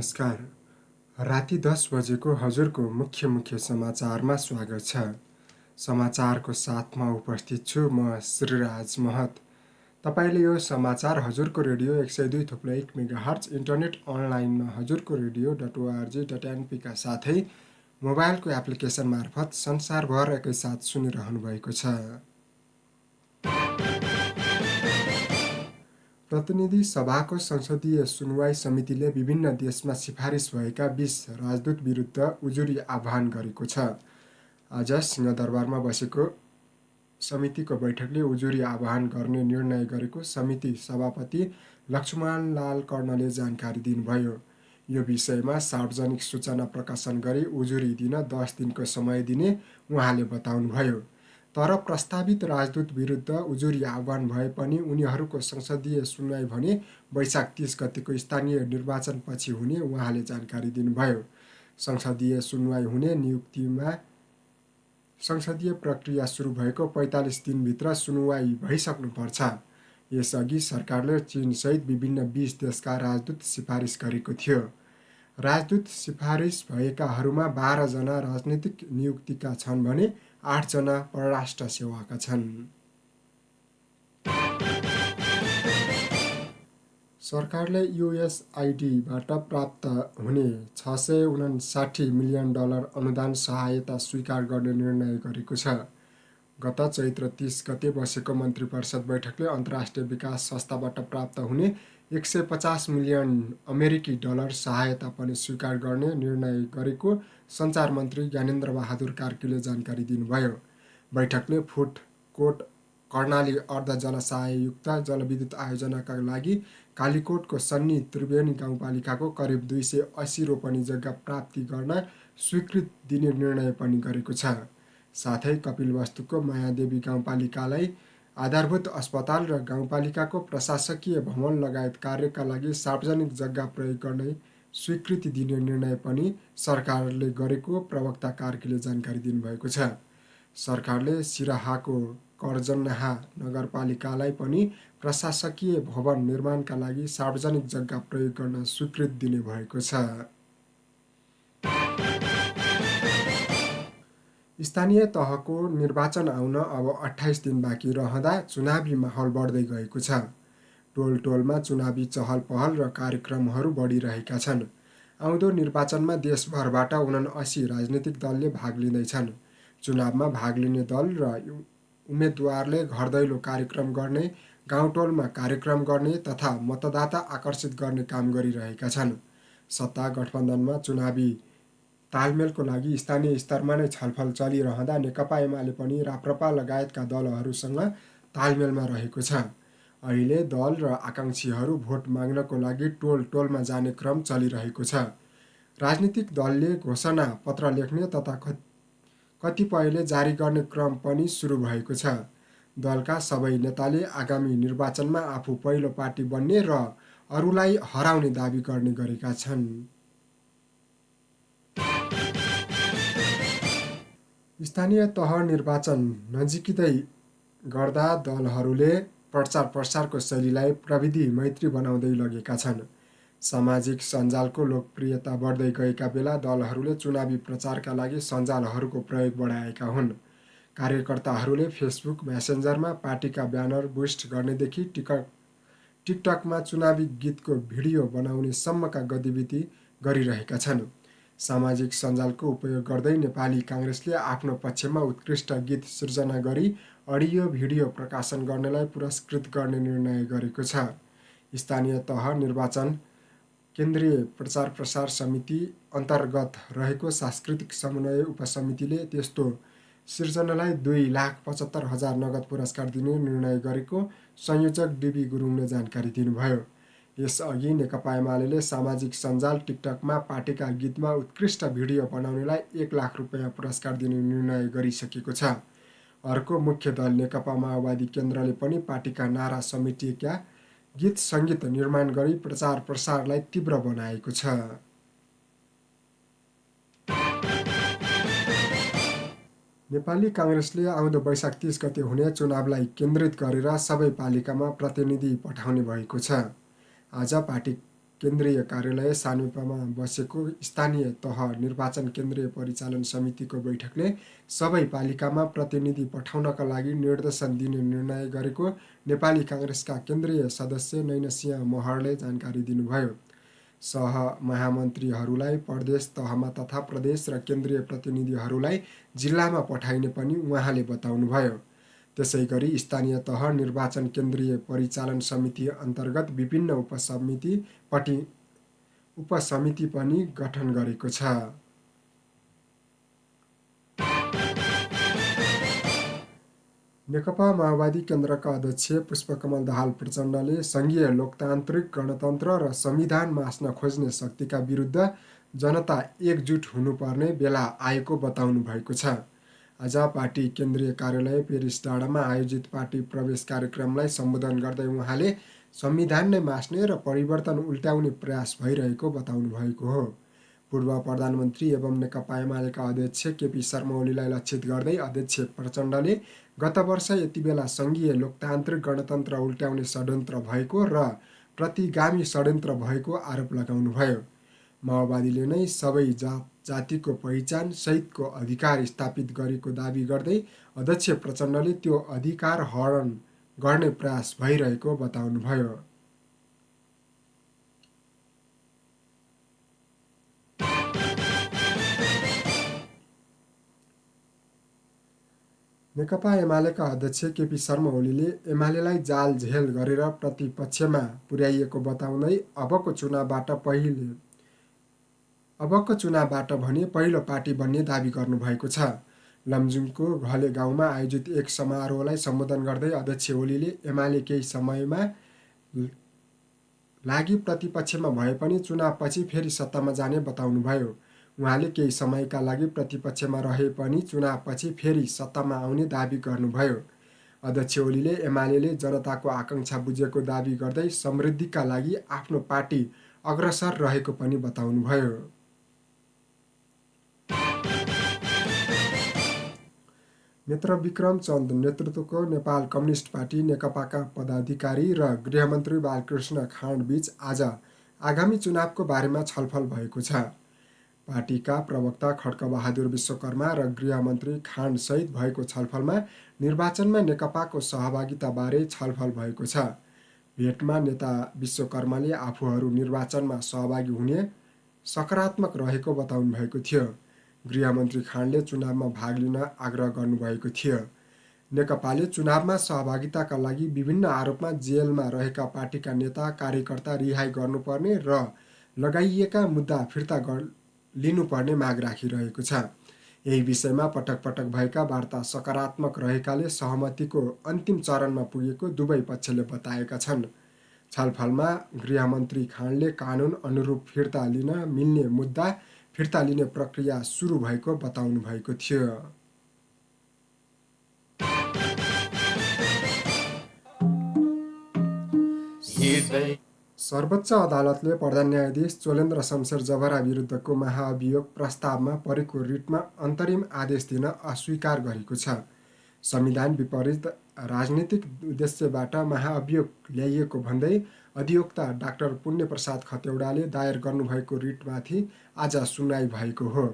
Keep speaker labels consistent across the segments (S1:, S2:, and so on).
S1: नमस्कार। राति 10 बजेको हजुरको मुख्य समाचारमा स्वागत छ। समाचारको साथमा उपस्थित छु म श्रीराज महत। तपाईले यो समाचार हजुरको रेडियो 102.1 मेगाहर्ज इन्टरनेट अनलाइनमा हजुरको रेडियो.org.np का साथै मोबाइलको एप्लिकेसन मार्फत संसारभर एकैसाथ सुनिरहनु भएको छ। प्रतिनिधि सभाको संसदीय सुनवाई समितिले विभिन्न देशमा सिफारिस भएका 20 राजदूत विरुद्ध उजुरी आह्वान गरेको छ। आज सिंहदरबारमा बसेको समितिको बैठकले उजुरी आह्वान गर्ने निर्णय गरेको समिति सभापति लक्ष्मणलाल कर्णले जानकारी दिनुभयो। यो विषयमा सार्वजनिक सूचना प्रकाशन गरी उजुरी दिन 10 दिनको समय दिने उहाँले बताउनुभयो। तर प्रस्तावित राजदूत विरुद्ध उजुरी आह्वान भए पनि उनीहरूको संसदीय सुनवाई भने वैशाख 30 गतेको स्थानीय निर्वाचनपछि हुने उहाँले जानकारी दिनुभयो। संसदीय सुनवाई हुने नियुक्तिमा संसदीय प्रक्रिया सुरु भएको 45 दिनभित्र सुनवाई भइसक्नुपर्छ। यसअघि सरकारले चीनसहित विभिन्न 20 देशका राजदूत सिफारिस गरेको थियो। राजदूत सिफारिस भएकाहरूमा 12 जना राजनीतिक नियुक्तिका छन् भने 8 जना परराष्ट्र सेवाका छन्। सरकारले USAIDबाट प्राप्त हुने $659 मिलियन अनुदान सहायता स्वीकार गर्ने निर्णय गरेको छ। गत चैत्र 30 गते बसेको मन्त्रीपरिषद बैठकले अन्तर्राष्ट्रिय विकास संस्थाबाट प्राप्त हुने $150 मिलियन अमेरिकी सहायता पनि स्वीकार गर्ने निर्णय गरेको सञ्चार मन्त्री ज्ञानेन्द्र बहादुर कार्कीले जानकारी दिनुभयो। बैठकले फुटकोट कर्णाली अर्ध जलसहाययुक्त जलविद्युत आयोजनाका लागि कालीकोटको सन्नी त्रिवेणी गाउँपालिकाको करिब 280 रोपनी जग्गा प्राप्ति गर्न स्वीकृति दिने निर्णय पनि गरेको छ। साथै कपिलवस्तुको मायादेवी गाउँपालिकालाई आधारभूत अस्पताल र गाउँपालिकाको प्रशासकीय भवन लगायत कार्यका लागि सार्वजनिक जग्गा प्रयोग गर्ने स्वीकृति दिने निर्णय पनि सरकारले गरेको प्रवक्ता कार्कीले जानकारी दिनुभएको छ। सरकारले सिराहाको कर्जन्हा नगरपालिकालाई पनि प्रशासकीय भवन निर्माणका लागि सार्वजनिक जग्गा प्रयोग गर्न स्वीकृति दिने भएको छ। स्थानीय तहको निर्वाचन आउन अब 28 दिन बाँकी रहँदा चुनावी माहौल बढ्दै गएको छ। टोलटोलमा चुनावी चहल पहल र कार्यक्रमहरू बढिरहेका छन्। आउँदो निर्वाचनमा देशभरबाट 79 राजनीतिक दलले भाग लिँदैछन्। चुनावमा भाग लिने दल र उम्मेदवारले घर दैलो कार्यक्रम गर्ने, गाउँटोलमा कार्यक्रम गर्ने तथा मतदाता आकर्षित गर्ने काम गरिरहेका छन्। सत्ता गठबन्धनमा चुनावी तालमेलको लागि स्थानीय स्तरमा नै छलफल चलिरहँदा नेकपा एमाले पनि राप्रपा लगायतका दलहरूसँग तालमेलमा रहेको छ। अहिले दल र आकांक्षीहरू भोट माग्नको लागि टोलटोलमा जाने क्रम चलिरहेको छ। राजनीतिक दलले घोषणा पत्र लेख्ने तथा कतिपयले जारी गर्ने क्रम पनि सुरु भएको छ। दलका सबै नेताले आगामी निर्वाचनमा आफू पहिलो पार्टी बन्ने र अरूलाई हराउने दाबी गर्ने गरेका छन्। स्थानीय तह निर्वाचन नजिकै गर्दा दलहरूले प्रचार प्रसारको शैलीलाई प्रविधि मैत्री बनाउँदै लगेका छन्। सामाजिक सञ्जालको लोकप्रियता बढ्दै गएका बेला दलहरूले चुनावी प्रचारका लागि सञ्जालहरूको प्रयोग बढाएका हुन्। कार्यकर्ताहरूले फेसबुक मेसेन्जरमा पार्टीका ब्यानर बुस्ट गर्नेदेखि टिकटकमा चुनावी गीतको भिडियो बनाउने सम्मका गतिविधि गरिरहेका छन्। सामाजिक सञ्जालको उपयोग गर्दै नेपाली काङ्ग्रेसले आफ्नो पक्षमा उत्कृष्ट गीत सिर्जना गरी अडियो भिडियो प्रकाशन गर्नेलाई पुरस्कृत गर्ने निर्णय गरेको छ। स्थानीय तह निर्वाचन केन्द्रीय प्रचार प्रसार समिति अन्तर्गत रहेको सांस्कृतिक समन्वय उपसमितिले त्यस्तो सिर्जनालाई 2,75,000 नगद पुरस्कार दिने निर्णय गरेको संयोजक डिबी गुरुङले जानकारी दिनुभयो। यसअघि नेकपा एमाले सामाजिक सञ्जाल टिकटकमा पार्टीका गीतमा उत्कृष्ट भिडियो बनाउनेलाई 1 लाख रुपैयाँ पुरस्कार दिने निर्णय गरिसकेको छ। अर्को मुख्य दल नेकपा माओवादी केन्द्रले पनि पार्टीका नारा समेटिएका गीत सङ्गीत निर्माण गरी प्रचार प्रसारलाई तीव्र बनाएको छ। नेपाली काङ्ग्रेसले आउँदो वैशाख 30 गते हुने चुनावलाई केन्द्रित गरेर सबै पालिकामा प्रतिनिधि पठाउने भएको छ। आज पार्टी केन्द्रीय कार्यालय सानुपामा बसेको स्थानीय तह निर्वाचन केन्द्रीय परिचालन समितिको बैठकले सबै पालिकामा प्रतिनिधि पठाउनका लागि निर्देशन दिने निर्णय गरेको नेपाली काङ्ग्रेसका केन्द्रीय सदस्य नैनसिंह महरले जानकारी दिनुभयो। सहमहामन्त्रीहरूलाई प्रदेश तहमा तथा प्रदेश र केन्द्रीय प्रतिनिधिहरूलाई जिल्लामा पठाइने पनि उहाँले बताउनुभयो। त्यसैगरी स्थानीय तह निर्वाचन केन्द्रीय परिचालन समिति अन्तर्गत विभिन्न उपसमिति पनि गठन गरेको छ। नेकपा माओवादी केन्द्रका अध्यक्ष पुष्पकमल दाहाल प्रचण्डले सङ्घीय लोकतान्त्रिक गणतन्त्र र संविधान मास्न खोज्ने शक्तिका विरुद्ध जनता एकजुट हुनुपर्ने बेला आएको बताउनु भएको छ। आज पार्टी केन्द्रीय कार्यालय पेरिस डाँडामा आयोजित पार्टी प्रवेश कार्यक्रमलाई सम्बोधन गर्दै उहाँले संविधान नै मास्ने र परिवर्तन उल्ट्याउने प्रयास भइरहेको बताउनु भएको हो। पूर्व प्रधानमन्त्री एवं नेकपा एमालेका अध्यक्ष केपी शर्मा ओलीलाई लक्षित गर्दै अध्यक्ष प्रचण्डले गत वर्ष यति बेला सङ्घीय लोकतान्त्रिक गणतन्त्र उल्ट्याउने षड्यन्त्र भएको र प्रतिगामी षड्यन्त्र भएको आरोप लगाउनुभयो। माओवादीले नै सबै जातिको पहिचान सहितको अधिकार स्थापित गरेको दाबी गर्दै अध्यक्ष प्रचण्डले त्यो अधिकार हरण गर्ने प्रयास भइरहेको बताउनुभयो। नेकपा एमालेका अध्यक्ष केपी शर्मा ओलीले एमालेलाई जाल झेल गरेर प्रतिपक्षमा पुर्याइएको बताउँदै अबको चुनावबाट भने पहिलो पार्टी बन्ने दाबी गर्नुभएको छ। लमजुङको घले गाउँमा आयोजित एक समारोहलाई सम्बोधन गर्दै अध्यक्ष ओलीले एमाले केही समयमा लागि प्रतिपक्षमा भए पनि चुनावपछि फेरि सत्तामा जाने बताउनुभयो। उहाँले केही समयका लागि प्रतिपक्षमा रहे पनि चुनावपछि फेरि सत्तामा आउने दाबी गर्नुभयो। अध्यक्ष ओलीले एमालेले जनताको आकाङ्क्षा बुझेको दाबी गर्दै समृद्धिका लागि आफ्नो पार्टी अग्रसर रहेको पनि बताउनुभयो। नेत्र विक्रम चन्द नेतृत्वको नेपाल कम्युनिस्ट पार्टी नेकपाका पदाधिकारी र गृहमन्त्री बालकृष्ण खाँडबीच आज आगामी चुनावको बारेमा छलफल भएको छ। पार्टीका प्रवक्ता खड्कबहादुर विश्वकर्मा र गृहमन्त्री खाँडसहित भएको छलफलमा निर्वाचनमा नेकपाको सहभागिताबारे छलफल भएको छ। भेटमा नेता विश्वकर्माले आफूहरू निर्वाचनमा सहभागी हुने सकारात्मक रहेको बताउनु भएको थियो। गृहमन्त्री खाँडले चुनावमा भाग लिन आग्रह गर्नुभएको थियो। नेकपाले चुनावमा सहभागिताका लागि विभिन्न आरोपमा जेलमा रहेका पार्टीका नेता कार्यकर्ता रिहाई गर्नुपर्ने र लगाइएका मुद्दा फिर्ता लिनुपर्ने माग राखिरहेको छ। यही विषयमा पटक पटक भएका वार्ता सकारात्मक रहेकाले सहमतिको अन्तिम चरणमा पुगेको दुवै पक्षले बताएका छन्। छलफलमा गृहमन्त्री खाँडले कानुन अनुरूप फिर्ता लिन मिल्ने मुद्दा फिर्ता लिने प्रक्रिया सुरु भएको बताउनु भएको थियो। सर्वोच्च अदालतले प्रधान न्यायाधीश चोलेन्द्र शमशेर जबरा विरुद्धको महाअभियोग प्रस्तावमा परेको रिटमा अन्तरिम आदेश दिन अस्वीकार गरेको छ। संविधान विपरीत राजनीतिक उद्देश्यबाट महाअभियोग ल्याइएको भन्दै अधिवक्ता डाक्टर पुण्यप्रसाद खतेवडाले दायर गर्नुभएको रिटमाथि आज सुनवाई भएको हो।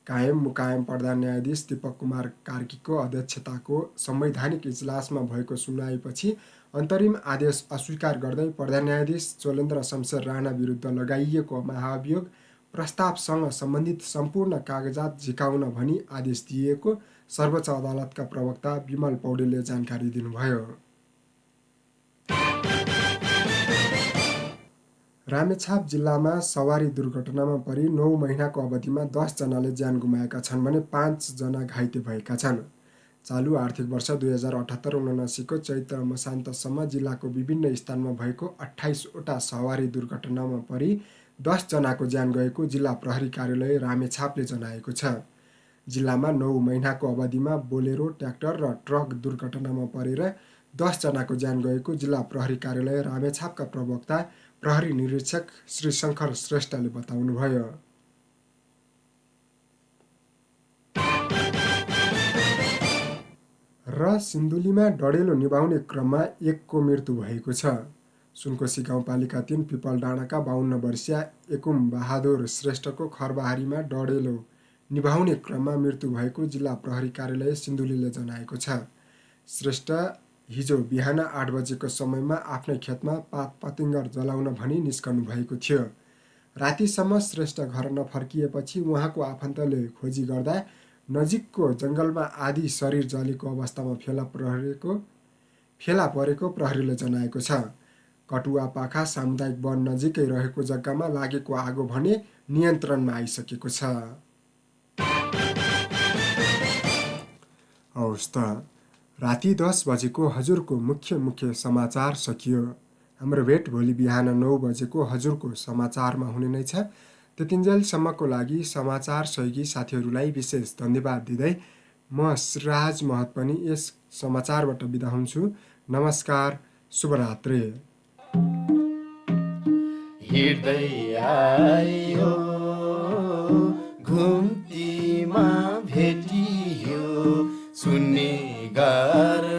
S1: कायम मुकायम प्रधान न्यायाधीश दीपक कुमार कार्कीको अध्यक्षताको संवैधानिक इजलासमा भएको सुनवाईपछि अन्तरिम आदेश अस्वीकार गर्दै प्रधान न्यायाधीश चोलेन्द्र शमशेर राणा विरुद्ध लगाइएको महाअभियोग प्रस्तावसँग सम्बन्धित सम्पूर्ण कागजात झिकाउन भनी आदेश दिएको सर्वोच्च अदालतका प्रवक्ता विमल पौडेलले जानकारी दिनुभयो। रामेछाप जिल्लामा सवारी दुर्घटनामा परि 9 महिनाको अवधिमा 10 जनाले ज्यान गुमाएका छन् भने 5 जना घाइते भएका छन्। चालु आर्थिक वर्ष 2078-79 को चैत्र मसान्तसम्म जिल्लाको विभिन्न स्थानमा भएको 28वटा सवारी दुर्घटनामा परि 10 जनाको ज्यान गएको जिल्ला प्रहरी कार्यालय रामेछापले जनाएको छ। जिल्लामा 9 महिनाको अवधिमा बोलेरो, ट्र्याक्टर र ट्रक दुर्घटनामा परेर 10 जनाको ज्यान गएको जिल्ला प्रहरी कार्यालय रामेछापका प्रवक्ता प्रहरी निरीक्षक श्री शङ्कर श्रेष्ठले बताउनुभयो। र सिन्धुलीमा डढेलो निभाउने क्रममा एकको मृत्यु भएको छ। सुनकोशी गाउँपालिका 3 पिपलडाँडाका 52 वर्षीय एकुम बहादुर श्रेष्ठको खरबहारीमा डढेलो निभाउने क्रममा मृत्यु भएको जिल्ला प्रहरी कार्यालय सिन्धुलीले जनाएको छ। श्रेष्ठ हिजो बिहान 8 बजेको समयमा आफ्नै खेतमा पात पतिङ्गर जलाउन भनी निस्कनु भएको थियो। रातिसम्म श्रेष्ठ घर नफर्किएपछि उहाँको आफन्तले खोजी गर्दा नजिकको जङ्गलमा आधी शरीर जलेको अवस्थामा फेला परेको प्रहरीले जनाएको छ। कटुवापाखा सामुदायिक वन नजिकै रहेको जग्गामा लागेको आगो भने नियन्त्रणमा आइसकेको छ। हवस् त, राति 10 बजेको हजुरको मुख्य समाचार सकियो। हाम्रो भेट भोलि बिहान 9 बजेको हजुरको समाचारमा हुने नै छ। त्यतिन्जेलसम्मको लागि समाचार सहयोगी साथीहरूलाई विशेष धन्यवाद दिँदै म सिराज महत पनि यस समाचारबाट बिदा हुन्छु। नमस्कार, शुभरात्री।
S2: हिँड्दै आयो घुम्तीमा भेटियो सुन्ने गार